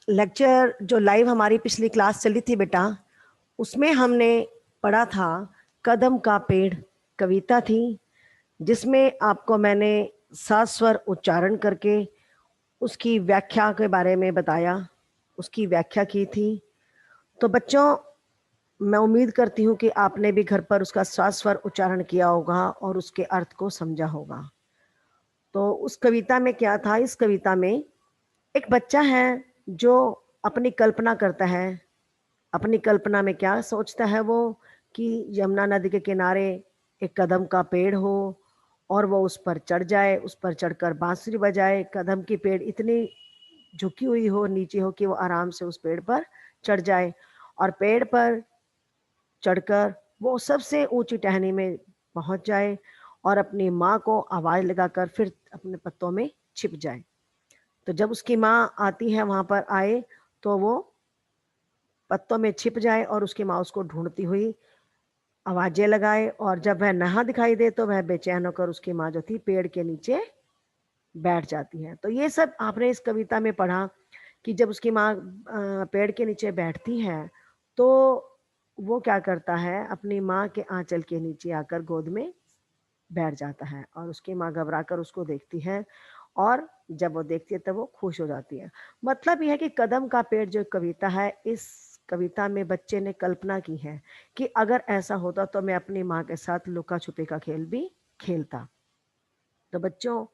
Lecture जो live हमारी पिछली क्लास चली थी बेटा, उसमें हमने पढ़ा था कदम का पेड़ कविता थी, जिसमें आपको मैंने 7 स्वर उच्चारण करके उसकी व्याख्या के बारे में बताया, उसकी व्याख्या की थी। तो बच्चों, मैं उम्मीद करती हूँ कि आपने भी घर पर उसका 7 स्वर उच्चारण किया होगा और उसके अर्थ को समझा होगा। तो उस कविता में क्या था? इस कविता में एक बच्चा है जो अपनी कल्पना करता है। अपनी कल्पना में क्या सोचता है वो? कि यमुना नदी के किनारे एक कदम का पेड़ हो और वो उस पर चढ़ जाए, उस पर चढ़कर बांसुरी बजाए। कदम की पेड़ इतनी झुकी हुई हो, नीचे हो, कि वो आराम से उस पेड़ पर चढ़ जाए और पेड़ पर चढ़कर वो सबसे ऊंची टहनी में पहुंच जाए और अपनी माँ को आवाज लगाकर फिर अपने पत्तों में छिप जाए। तो जब उसकी माँ आती है, वहां पर आए, तो वो पत्तों में छिप जाए और उसकी माँ उसको ढूंढती हुई आवाजें लगाए, और जब वह नहा दिखाई दे तो वह बेचैन होकर उसकी माँ जो थी पेड़ के नीचे बैठ जाती है। तो ये सब आपने इस कविता में पढ़ा कि जब उसकी माँ पेड़ के नीचे बैठती है तो वो क्या करता है, अपनी माँ के आंचल के नीचे आकर गोद में बैठ जाता है और उसकी माँ घबरा कर उसको देखती है, और जब वो देखती है तब वो खुश हो जाती है। मतलब यह है कि कदम का पेड़ जो कविता है, इस कविता में बच्चे ने कल्पना की है कि अगर ऐसा होता तो मैं अपनी माँ के साथ लुका छुपी का खेल भी खेलता। तो बच्चों,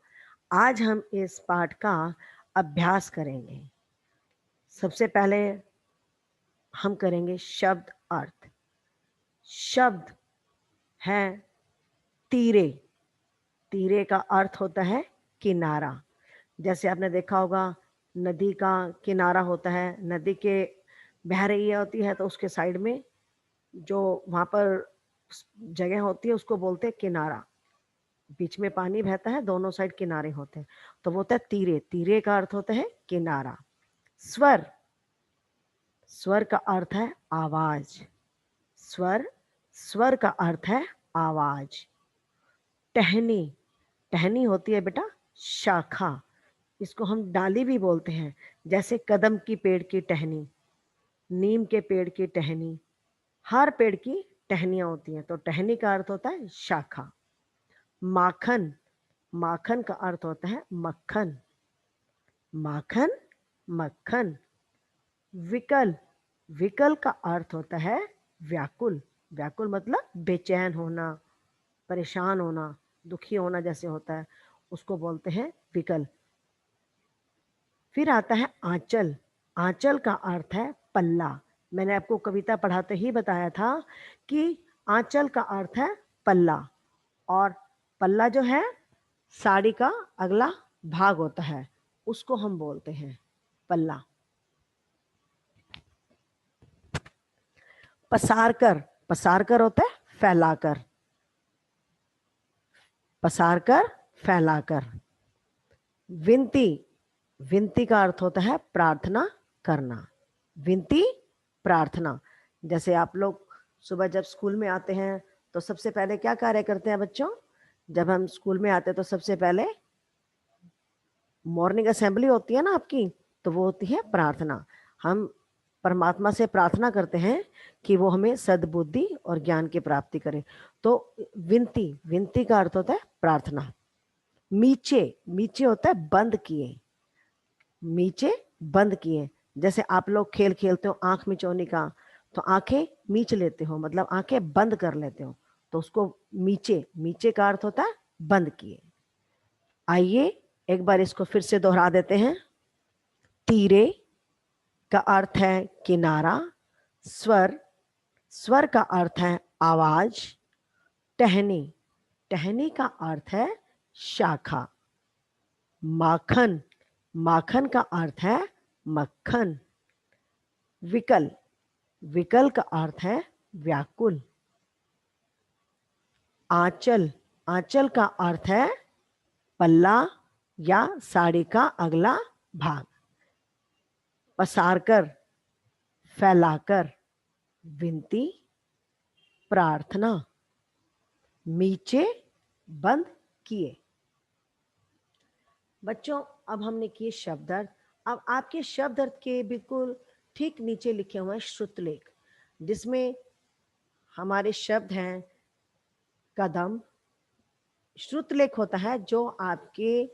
आज हम इस पाठ का अभ्यास करेंगे। सबसे पहले हम करेंगे शब्द अर्थ। शब्द है तीरे। तीरे का अर्थ होता है किनारा। जैसे आपने देखा होगा, नदी का किनारा होता है, नदी के बह रही होती है तो उसके साइड में जो वहां पर जगह होती है उसको बोलते हैं किनारा। बीच में पानी बहता है, दोनों साइड किनारे होते हैं, तो वो होता है तीरे। तीरे का अर्थ होता है किनारा। स्वर, स्वर का अर्थ है आवाज। स्वर, स्वर का अर्थ है आवाज। टहनी, टहनी होती है बेटा शाखा। इसको हम डाली भी बोलते हैं, जैसे कदम की पेड़ की टहनी, नीम के पेड़ की टहनी। हर पेड़ की टहनियां होती हैं, तो टहनी का अर्थ होता है शाखा। माखन, माखन का अर्थ होता है मक्खन। माखन, मक्खन। विकल, विकल का अर्थ होता है व्याकुल। व्याकुल मतलब बेचैन होना, परेशान होना, दुखी होना जैसे होता है, उसको बोलते हैं विकल। फिर आता है आंचल। आंचल का अर्थ है पल्ला। मैंने आपको कविता पढ़ाते ही बताया था कि आंचल का अर्थ है पल्ला, और पल्ला जो है साड़ी का अगला भाग होता है, उसको हम बोलते हैं पल्ला। पसार कर, पसार कर होता है फैलाकर। पसार कर, फैलाकर। विनती, विनती का अर्थ होता है प्रार्थना करना। विनती, प्रार्थना। जैसे आप लोग सुबह जब स्कूल में आते हैं तो सबसे पहले क्या कार्य करते हैं बच्चों? जब हम स्कूल में आते हैं तो सबसे पहले मॉर्निंग असेंबली होती है ना आपकी, तो वो होती है प्रार्थना। हम परमात्मा से प्रार्थना करते हैं कि वो हमें सद्बुद्धि और ज्ञान की प्राप्ति करे। तो विनती, विनती का अर्थ होता है प्रार्थना। मीचे, मीचे होता है बंद किए। मीचे, बंद किए। जैसे आप लोग खेल खेलते हो आंख मिचौनी का, तो आंखें मीच लेते हो, मतलब आंखें बंद कर लेते हो, तो उसको मीचे, मीचे का अर्थ होता है बंद किए। आइए एक बार इसको फिर से दोहरा देते हैं। तीरे का अर्थ है किनारा। स्वर, स्वर का अर्थ है आवाज। टहनी, टहनी का अर्थ है शाखा। माखन, माखन का अर्थ है मक्खन। विकल, विकल का अर्थ है व्याकुल। आंचल, आंचल का अर्थ है पल्ला या साड़ी का अगला भाग। पसारकर, फैलाकर। विनती, प्रार्थना। मीचे, बंद किए। बच्चों, अब हमने किए शब्द अर्थ, अब आपके शब्द अर्थ के बिल्कुल ठीक नीचे लिखे हुए हैं श्रुतलेख, जिसमें हमारे शब्द हैं कदम। श्रुतलेख होता है जो आपके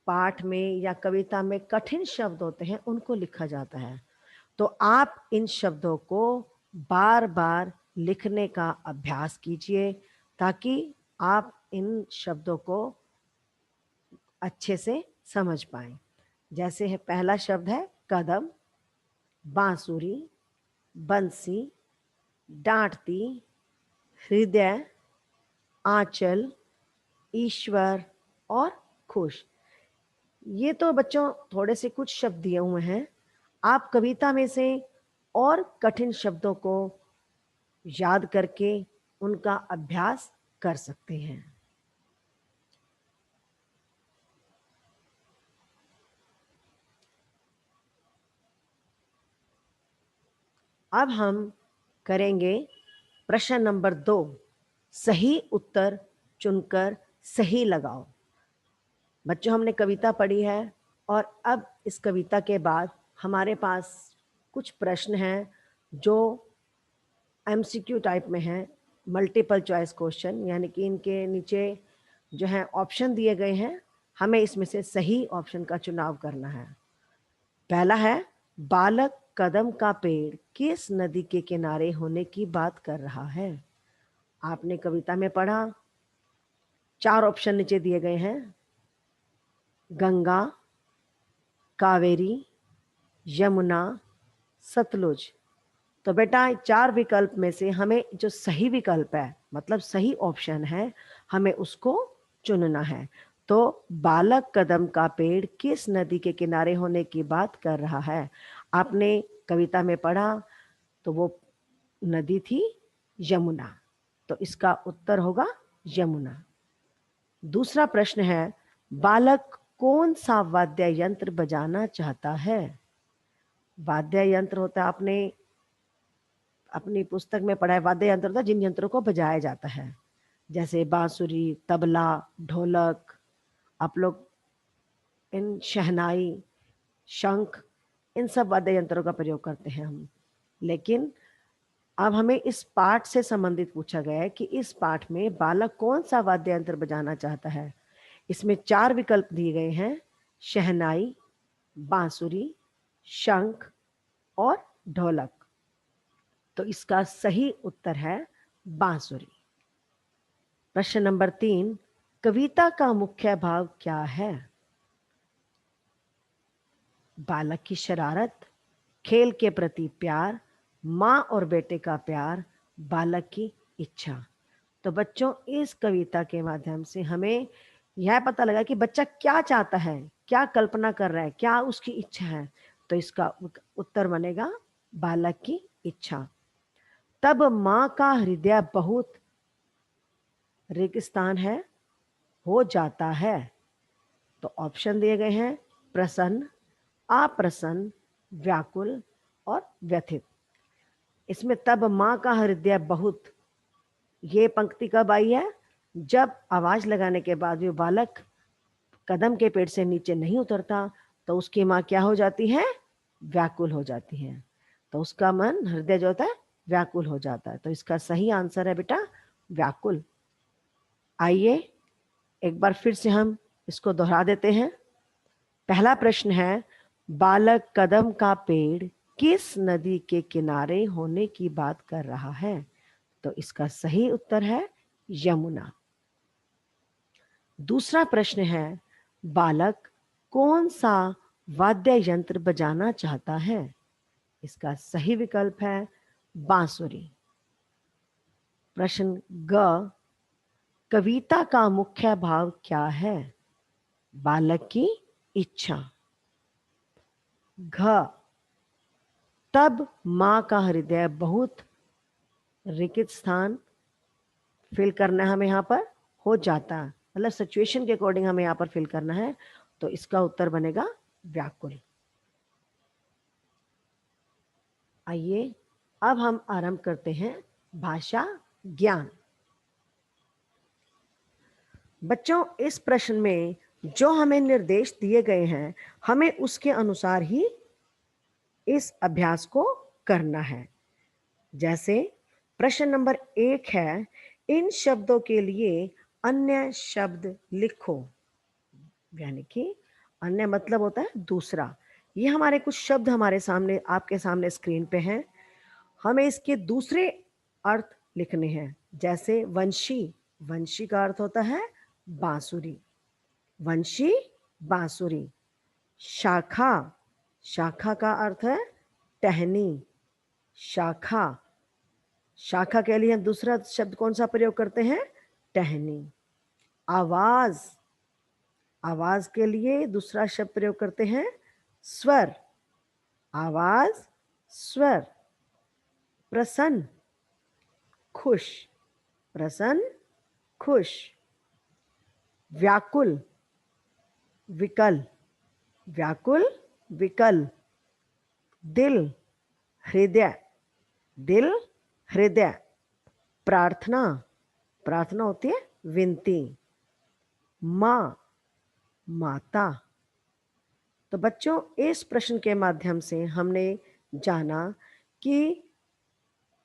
पाठ में या कविता में कठिन शब्द होते हैं उनको लिखा जाता है। तो आप इन शब्दों को बार बार लिखने का अभ्यास कीजिए ताकि आप इन शब्दों को अच्छे से समझ पाएं। जैसे है, पहला शब्द है कदम, बांसुरी, बंसी, डांटती, हृदय, आंचल, ईश्वर और खुश। ये तो बच्चों थोड़े से कुछ शब्द दिए हुए हैं। आप कविता में से और कठिन शब्दों को याद करके उनका अभ्यास कर सकते हैं। अब हम करेंगे प्रश्न नंबर 2, सही उत्तर चुनकर सही लगाओ। बच्चों, हमने कविता पढ़ी है और अब इस कविता के बाद हमारे पास कुछ प्रश्न हैं जो एमसीक्यू टाइप में हैं, मल्टीपल चॉइस क्वेश्चन, यानी कि इनके नीचे जो है ऑप्शन दिए गए हैं, हमें इसमें से सही ऑप्शन का चुनाव करना है। पहला है, बालक कदम का पेड़ किस नदी के किनारे होने की बात कर रहा है। आपने कविता में पढ़ा, 4 ऑप्शन नीचे दिए गए हैं, गंगा, कावेरी, यमुना, सतलुज। तो बेटा 4 विकल्प में से हमें जो सही विकल्प है, मतलब सही ऑप्शन है, हमें उसको चुनना है। तो बालक कदम का पेड़ किस नदी के किनारे होने की बात कर रहा है। आपने कविता में पढ़ा तो वो नदी थी यमुना, तो इसका उत्तर होगा यमुना। दूसरा प्रश्न है, बालक कौन सा वाद्य यंत्र बजाना चाहता है। वाद्य यंत्र होता है, आपने अपनी पुस्तक में पढ़ा है, वाद्य यंत्र होता है जिन यंत्रों को बजाया जाता है, जैसे बांसुरी, तबला, ढोलक। आप लोग इन शहनाई, शंख, इन सब वाद्य यंत्रों का प्रयोग करते हैं हम। लेकिन अब हमें इस पाठ से संबंधित पूछा गया है कि इस पाठ में बालक कौन सा वाद्य यंत्र बजाना चाहता है। इसमें 4 विकल्प दिए गए हैं, शहनाई, बांसुरी, शंख और ढोलक। तो इसका सही उत्तर है बांसुरी। प्रश्न नंबर 3, कविता का मुख्य भाव क्या है। बालक की शरारत, खेल के प्रति प्यार, माँ और बेटे का प्यार, बालक की इच्छा। तो बच्चों, इस कविता के माध्यम से हमें यह पता लगा कि बच्चा क्या चाहता है, क्या कल्पना कर रहा है, क्या उसकी इच्छा है। तो इसका उत्तर बनेगा बालक की इच्छा। तब माँ का हृदय बहुत रेगिस्तान है हो जाता है। तो ऑप्शन दिए गए हैं, प्रसन्न, अप्रसन्न, व्याकुल और व्यथित। इसमें तब माँ का हृदय बहुत, ये पंक्ति कब आई है, जब आवाज लगाने के बाद भी बालक कदम के पेड़ से नीचे नहीं उतरता, तो उसकी माँ क्या हो जाती है, व्याकुल हो जाती है। तो उसका मन, हृदय जो होता है, व्याकुल हो जाता है। तो इसका सही आंसर है बेटा व्याकुल। आइए एक बार फिर से हम इसको दोहरा देते हैं। पहला प्रश्न है, बालक कदम का पेड़ किस नदी के किनारे होने की बात कर रहा है। तो इसका सही उत्तर है यमुना। दूसरा प्रश्न है, बालक कौन सा वाद्य यंत्र बजाना चाहता है। इसका सही विकल्प है बांसुरी। प्रश्न ग, कविता का मुख्य भाव क्या है। बालक की इच्छा। घ, तब माँ का हृदय बहुत, रिक्त स्थान फिल करना है हमें यहाँ पर, हो जाता, मतलब सिचुएशन के अकॉर्डिंग हमें यहाँ पर फिल करना है। तो इसका उत्तर बनेगा व्याकुल। आइए अब हम आरंभ करते हैं भाषा ज्ञान। बच्चों, इस प्रश्न में जो हमें निर्देश दिए गए हैं हमें उसके अनुसार ही इस अभ्यास को करना है। जैसे प्रश्न नंबर 1 है, इन शब्दों के लिए अन्य शब्द लिखो। यानी कि अन्य मतलब होता है दूसरा। ये हमारे कुछ शब्द हमारे सामने, आपके सामने स्क्रीन पे हैं। हमें इसके दूसरे अर्थ लिखने हैं। जैसे वंशी, वंशी का अर्थ होता है बांसुरी, वंशी बांसुरी। शाखा, शाखा का अर्थ है टहनी, शाखा। शाखा के लिए हम दूसरा शब्द कौन सा प्रयोग करते हैं? टहनी। आवाज, आवाज के लिए दूसरा शब्द प्रयोग करते हैं स्वर, आवाज स्वर। प्रसन्न, खुश, प्रसन्न खुश। व्याकुल, विकल, व्याकुल विकल। दिल, हृदय, दिल हृदय। प्रार्थना, प्रार्थना होती है विनती। माँ, माता। तो बच्चों, इस प्रश्न के माध्यम से हमने जाना कि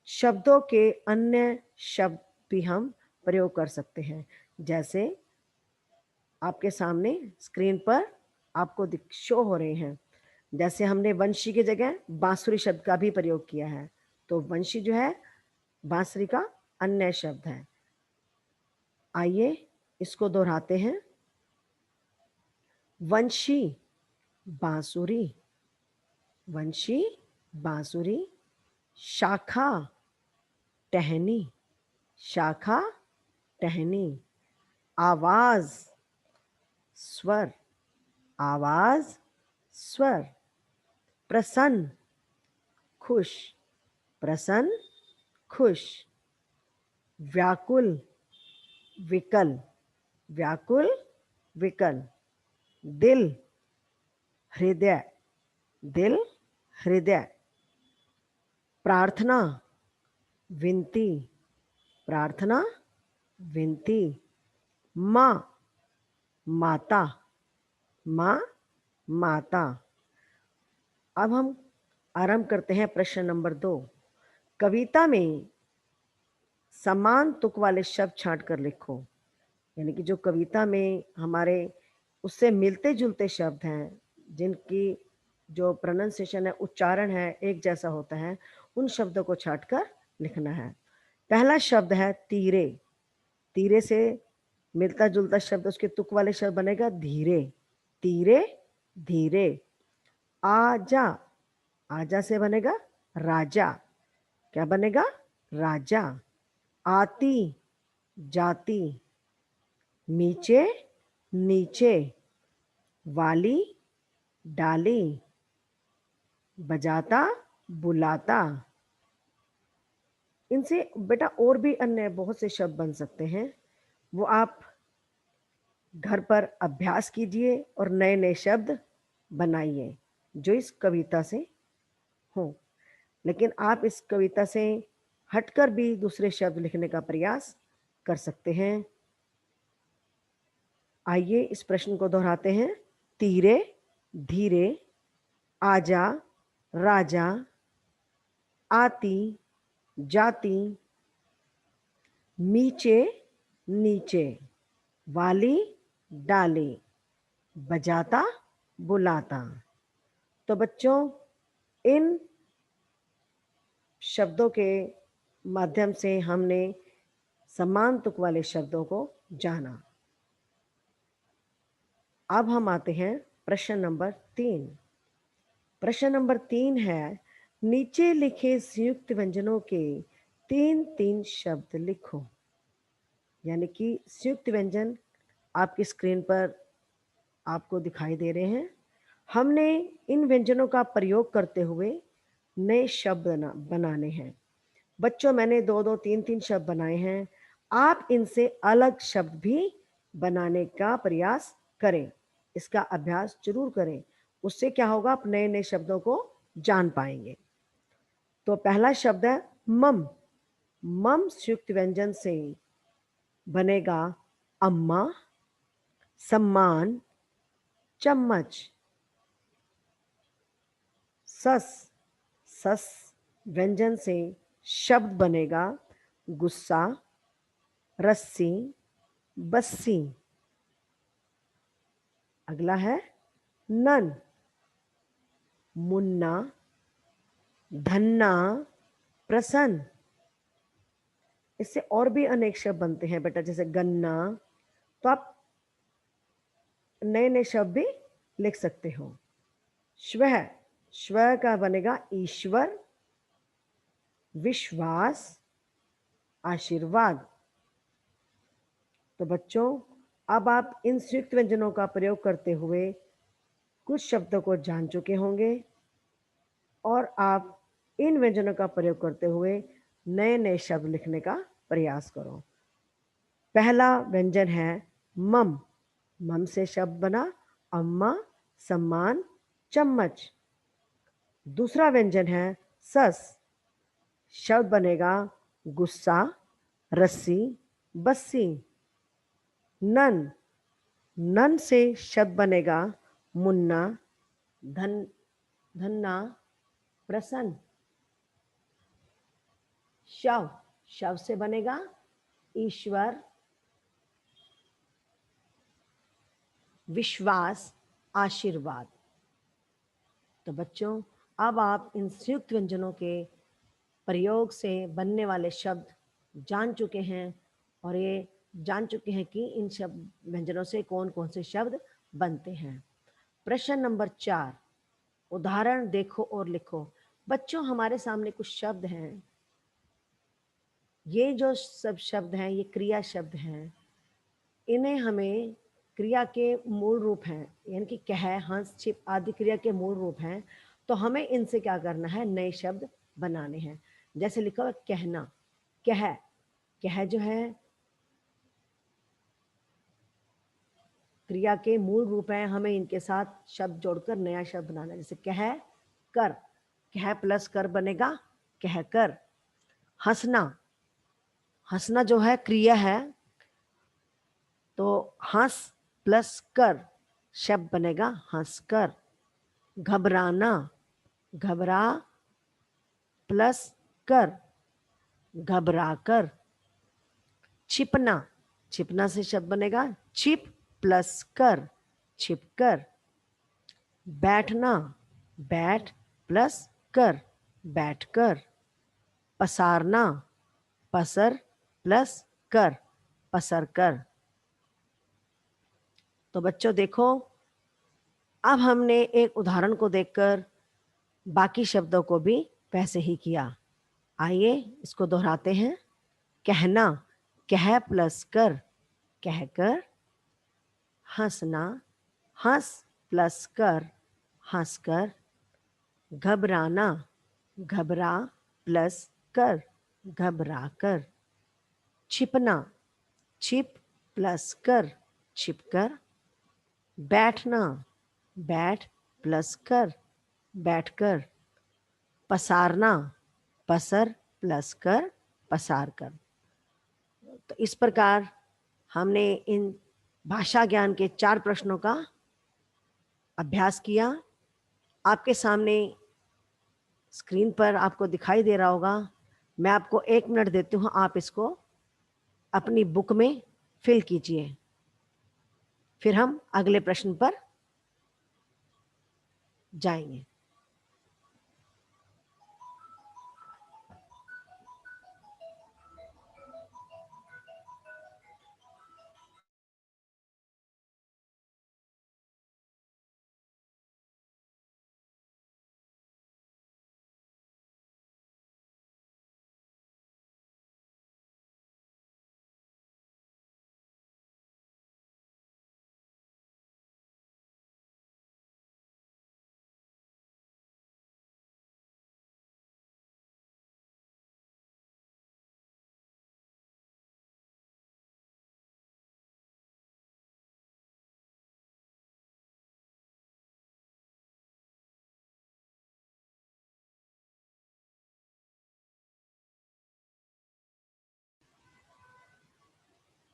शब्दों के अन्य शब्द भी हम प्रयोग कर सकते हैं। जैसे आपके सामने स्क्रीन पर आपको शो हो रहे हैं। जैसे हमने वंशी की जगह बांसुरी शब्द का भी प्रयोग किया है, तो वंशी जो है बांसुरी का अन्य शब्द है। आइए इसको दोहराते हैं। वंशी बांसुरी, वंशी बांसुरी। शाखा, टहनी, शाखा टहनी। आवाज, स्वर, आवाज स्वर। प्रसन्न, खुश, प्रसन्न खुश। व्याकुल, विकल, व्याकुल विकल। दिल, हृदय, दिल हृदय। प्रार्थना, विनती, प्रार्थना विनती। माँ, माता, माँ माता। अब हम आरंभ करते हैं प्रश्न नंबर 2। कविता में समान तुक वाले शब्द छांट कर लिखो। यानी कि जो कविता में हमारे उससे मिलते जुलते शब्द हैं, जिनकी जो प्रोनाउंसिएशन है, उच्चारण है, एक जैसा होता है, उन शब्दों को छांट कर लिखना है। पहला शब्द है तीरे। तीरे से मिलता जुलता शब्द, उसके तुक वाले शब्द बनेगा धीरे, तीरे धीरे। आजा, आजा से बनेगा राजा। क्या बनेगा? राजा। आती, जाती। नीचे, नीचे। वाली, डाली। बजाता, बुलाता। इनसे बेटा और भी अन्य बहुत से शब्द बन सकते हैं, वो आप घर पर अभ्यास कीजिए और नए नए शब्द बनाइए जो इस कविता से हो। लेकिन आप इस कविता से हटकर भी दूसरे शब्द लिखने का प्रयास कर सकते हैं। आइए इस प्रश्न को दोहराते हैं। तीरे, धीरे। आजा, राजा। आती, जाती। नीचे, नीचे। वाली, डाली। बजाता, बुलाता। तो बच्चों, इन शब्दों के माध्यम से हमने समान तुक वाले शब्दों को जाना। अब हम आते हैं प्रश्न नंबर 3। प्रश्न नंबर 3 है, नीचे लिखे संयुक्त व्यंजनों के 3-3 शब्द लिखो। यानी कि संयुक्त व्यंजन आपकी स्क्रीन पर आपको दिखाई दे रहे हैं। हमने इन व्यंजनों का प्रयोग करते हुए नए शब्द बनाने हैं। बच्चों, मैंने 2-2, 3-3 शब्द बनाए हैं। आप इनसे अलग शब्द भी बनाने का प्रयास करें, इसका अभ्यास जरूर करें। उससे क्या होगा, आप नए नए शब्दों को जान पाएंगे। तो पहला शब्द है मम। मम संयुक्त व्यंजन से बनेगा अम्मा, सम्मान, चम्मच। सस, सस व्यंजन से शब्द बनेगा गुस्सा, रस्सी, बस्सी। अगला है नन, मुन्ना, धन्ना, प्रसन्न। इससे और भी अनेक शब्द बनते हैं बेटा, जैसे गन्ना। तो आप नए नए शब्द भी लिख सकते हो। श्वः, श्व का बनेगा ईश्वर, विश्वास, आशीर्वाद। तो बच्चों, अब आप इन संयुक्त व्यंजनों का प्रयोग करते हुए कुछ शब्दों को जान चुके होंगे और आप इन व्यंजनों का प्रयोग करते हुए नए नए शब्द लिखने का प्रयास करो। पहला व्यंजन है मम। मम से शब्द बना अम्मा, सम्मान, चम्मच। दूसरा व्यंजन है सस। शब्द बनेगा गुस्सा, रस्सी, बस्सी। नन, नन से शब्द बनेगा मुन्ना, धन्ना, प्रसन्न। शव, शव से बनेगा ईश्वर, विश्वास, आशीर्वाद। तो बच्चों, अब आप इन संयुक्त व्यंजनों के प्रयोग से बनने वाले शब्द जान चुके हैं और ये जान चुके हैं कि इन शब्द व्यंजनों से कौन कौन से शब्द बनते हैं। प्रश्न नंबर 4, उदाहरण देखो और लिखो। बच्चों, हमारे सामने कुछ शब्द हैं। ये जो सब शब्द हैं ये क्रिया शब्द हैं। इन्हें हमें क्रिया के मूल रूप हैं, यानी कि कह, हंस, छिप आदि क्रिया के मूल रूप हैं। तो हमें इनसे क्या करना है, नए शब्द बनाने हैं। जैसे लिखा हुआ कहना, कह, कह जो है क्रिया के मूल रूप हैं, हमें इनके साथ शब्द जोड़कर नया शब्द बनाना है। जैसे कह कर, कह प्लस कर बनेगा कह कर। हंसना, हंसना जो है क्रिया है, तो हंस प्लस कर शब्द बनेगा हंस कर। घबराना, घबरा प्लस कर घबरा कर। छिपना, छिपना से शब्द बनेगा छिप प्लस कर छिप कर। बैठना, बैठ प्लस कर बैठ कर। पसारना, पसर प्लस कर पसर कर। तो बच्चों देखो, अब हमने एक उदाहरण को देखकर बाकी शब्दों को भी वैसे ही किया। आइए इसको दोहराते हैं। कहना, कह प्लस कर कह कर। हंसना, हंस प्लस कर हंस कर। घबराना, घबरा प्लस कर घबरा कर। छिपना, छिप प्लस कर छिप कर। बैठना, बैठ प्लस कर बैठ कर। पसारना, पसर प्लस कर पसार कर। तो इस प्रकार हमने इन भाषा ज्ञान के 4 प्रश्नों का अभ्यास किया। आपके सामने स्क्रीन पर आपको दिखाई दे रहा होगा। मैं आपको 1 मिनट देती हूँ, आप इसको अपनी बुक में फिल कीजिए। फिर हम अगले प्रश्न पर जाएंगे।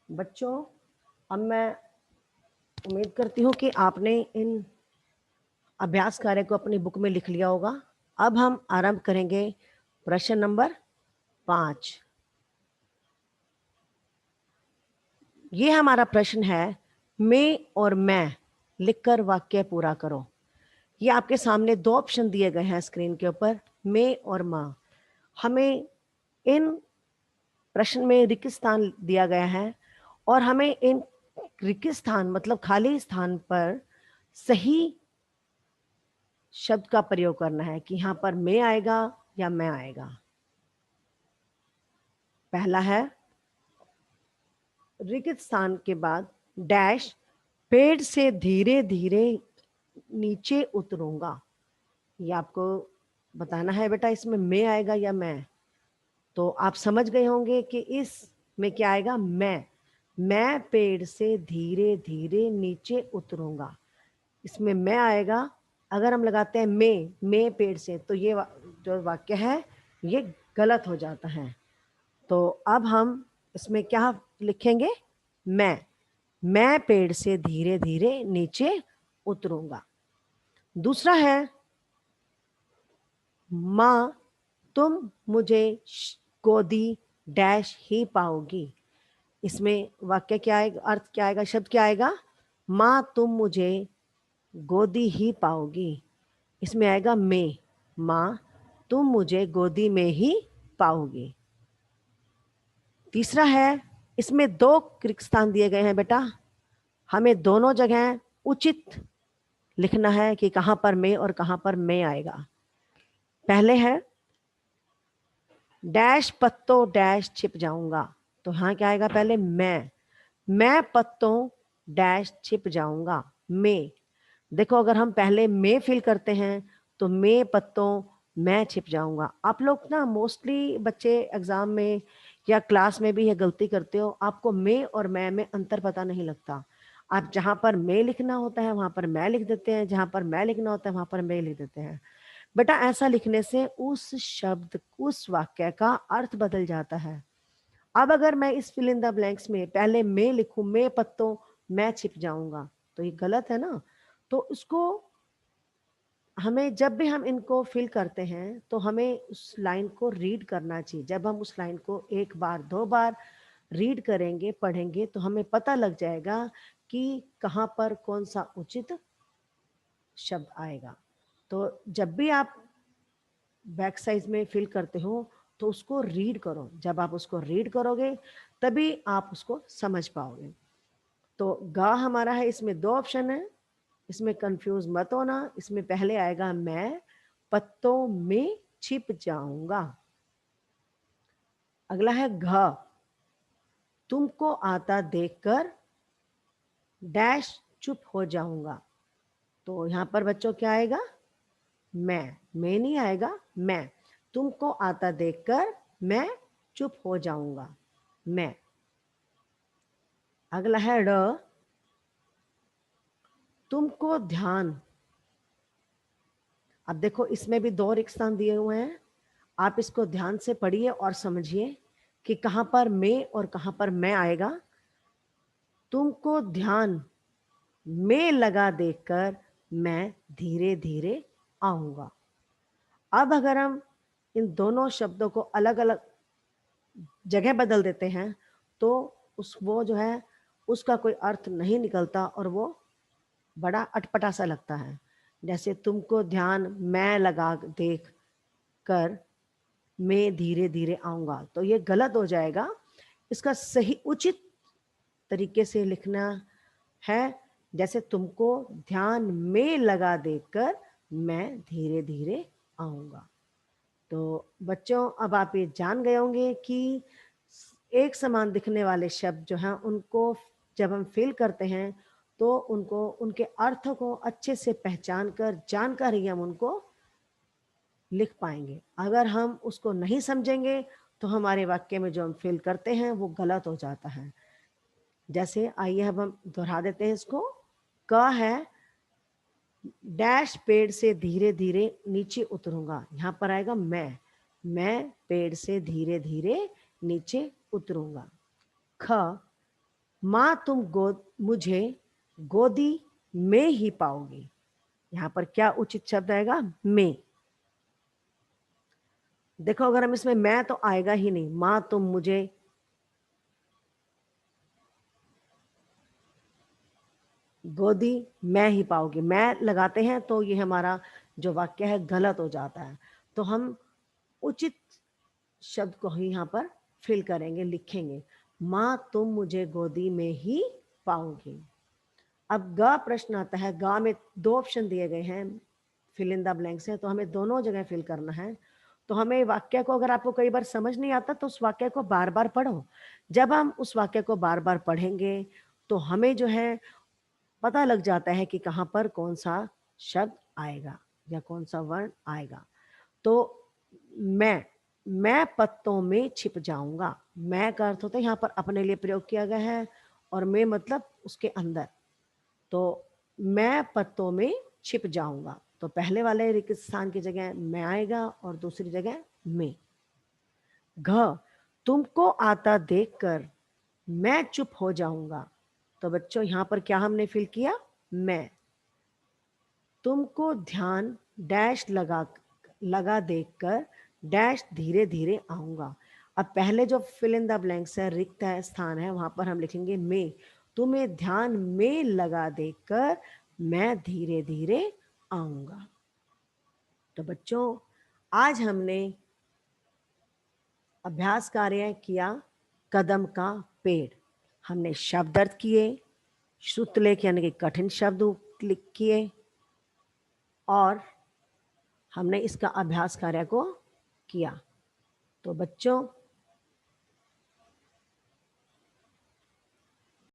बच्चों, अब मैं उम्मीद करती हूँ कि आपने इन अभ्यास कार्य को अपनी बुक में लिख लिया होगा। अब हम आरंभ करेंगे प्रश्न नंबर 5। ये हमारा प्रश्न है, मैं और मैं लिखकर वाक्य पूरा करो। ये आपके सामने 2 ऑप्शन दिए गए हैं स्क्रीन के ऊपर, मैं और माँ। हमें इन प्रश्न में रिक्त स्थान दिया गया है और हमें इन रिक्त स्थान मतलब खाली स्थान पर सही शब्द का प्रयोग करना है कि यहाँ पर मैं आएगा या मैं आएगा। पहला है, रिक्त स्थान के बाद डैश पेड़ से धीरे धीरे नीचे उतरूंगा। ये आपको बताना है बेटा, इसमें मैं आएगा या मैं। तो आप समझ गए होंगे कि इस में क्या आएगा, मैं पेड़ से धीरे धीरे नीचे उतरूंगा, इसमें मैं आएगा। अगर हम लगाते हैं मैं पेड़ से, तो ये जो वाक्य है ये गलत हो जाता है। तो अब हम इसमें क्या लिखेंगे, मैं पेड़ से धीरे धीरे नीचे उतरूंगा। दूसरा है, माँ तुम मुझे गोदी डैश ही पाओगी। इसमें वाक्य क्या आएगा, अर्थ क्या आएगा, शब्द क्या आएगा, माँ तुम मुझे गोदी ही पाओगी। इसमें आएगा मैं, माँ तुम मुझे गोदी में ही पाओगी। तीसरा है, इसमें 2 रिक्त स्थान दिए गए हैं बेटा, हमें दोनों जगह उचित लिखना है कि कहाँ पर मैं और कहाँ पर मैं आएगा। पहले है, डैश पत्तों डैश छिप जाऊंगा। तो हाँ क्या आएगा, पहले मैं पत्तों डैश छिप जाऊंगा। मैं, देखो अगर हम पहले मैं फिल करते हैं तो मैं पत्तों मैं छिप जाऊंगा। आप लोग ना मोस्टली बच्चे एग्जाम में या क्लास में भी ये गलती करते हो, आपको मैं और मैं में अंतर पता नहीं लगता। आप जहां पर मैं लिखना होता है वहां पर मैं लिख देते हैं, जहां पर मैं लिखना होता है वहां पर मैं लिख देते हैं। बेटा ऐसा लिखने से उस शब्द उस वाक्य का अर्थ बदल जाता है। अब अगर मैं इस फिल इन द ब्लैंक्स में पहले मैं लिखूं, मैं पत्तों मैं छिप जाऊंगा, तो ये गलत है ना। तो उसको हमें जब भी हम इनको फिल करते हैं तो हमें उस लाइन को रीड करना चाहिए। जब हम उस लाइन को 1 बार 2 बार रीड करेंगे पढ़ेंगे तो हमें पता लग जाएगा कि कहाँ पर कौन सा उचित शब्द आएगा। तो जब भी आप बैक साइज में फिल करते हो तो उसको रीड करो। जब आप उसको रीड करोगे तभी आप उसको समझ पाओगे। तो गा हमारा है, इसमें 2 ऑप्शन है, इसमें कंफ्यूज मत होना। इसमें पहले आएगा मैं पत्तों में छिप जाऊंगा। अगला है घ, तुमको आता देखकर डैश चुप हो जाऊंगा। तो यहाँ पर बच्चों क्या आएगा, मैं नहीं आएगा, मैं तुमको आता देखकर मैं चुप हो जाऊंगा, मैं। अगला है ड, तुमको ध्यान। अब देखो इसमें भी 2 रिक्त स्थान दिए हुए हैं, आप इसको ध्यान से पढ़िए और समझिए कि कहां पर मैं और कहां पर मैं आएगा। तुमको ध्यान में लगा देखकर मैं धीरे धीरे आऊंगा। अब अगर हम इन दोनों शब्दों को अलग अलग जगह बदल देते हैं तो वो जो है उसका कोई अर्थ नहीं निकलता और वो बड़ा अटपटा सा लगता है। जैसे तुमको ध्यान मैं लगा देख कर मैं धीरे धीरे आऊंगा, तो ये गलत हो जाएगा। इसका सही उचित तरीके से लिखना है, जैसे तुमको ध्यान में लगा देकर मैं धीरे धीरे आऊंगा। तो बच्चों अब आप ये जान गए होंगे कि एक समान दिखने वाले शब्द जो हैं उनको जब हम फिल करते हैं तो उनको उनके अर्थ को अच्छे से पहचान कर जानकर ही हम उनको लिख पाएंगे। अगर हम उसको नहीं समझेंगे तो हमारे वाक्य में जो हम फिल करते हैं वो गलत हो जाता है। जैसे आइए अब हम दोहरा देते हैं इसको। क है, डैश पेड़ से धीरे धीरे नीचे उतरूंगा। यहाँ पर आएगा मैं पेड़ से धीरे धीरे नीचे उतरूंगा। ख, माँ तुम मुझे गोदी में ही पाओगे। यहाँ पर क्या उचित शब्द आएगा? में। देखो अगर हम इसमें मैं तो आएगा ही नहीं, माँ तुम मुझे गोदी में ही पाओगे, मैं लगाते हैं तो ये हमारा जो वाक्य है गलत हो जाता है। तो हम उचित शब्द को ही यहाँ पर फिल करेंगे, लिखेंगे, माँ तुम मुझे गोदी में ही पाओगी। अब ग प्रश्न आता है, गा में दो ऑप्शन दिए गए हैं, फिल इन द ब्लैंक्स है, तो हमें दोनों जगह फिल करना है। तो हमें वाक्य को, अगर आपको कई बार समझ नहीं आता तो उस वाक्य को बार बार पढ़ो। जब हम उस वाक्य को बार बार पढ़ेंगे तो हमें जो है पता लग जाता है कि कहाँ पर कौन सा शब्द आएगा या कौन सा वर्ण आएगा। तो मैं पत्तों में छिप जाऊंगा, मैं का अर्थ होता है यहाँ पर अपने लिए प्रयोग किया गया है, और मैं मतलब उसके अंदर। तो मैं पत्तों में छिप जाऊंगा, तो पहले वाले रिक्त स्थान की जगह मैं आएगा और दूसरी जगह में। घ तुमको आता देखकर मैं चुप हो जाऊंगा। तो बच्चों यहाँ पर क्या हमने फिल किया? मैं। तुमको ध्यान डैश लगा देखकर डैश धीरे धीरे आऊंगा। अब पहले जो फिल इन द ब्लैंक्स है, रिक्त है स्थान है, वहां पर हम लिखेंगे मैं। तुम्हें ध्यान में लगा देखकर मैं धीरे धीरे आऊंगा। तो बच्चों आज हमने अभ्यास कार्य किया कदम का पेड़। हमने शब्द अर्थ किए, श्रुतलेख यानी कि कठिन शब्द क्लिक किए, और हमने इसका अभ्यास कार्य को किया। तो बच्चों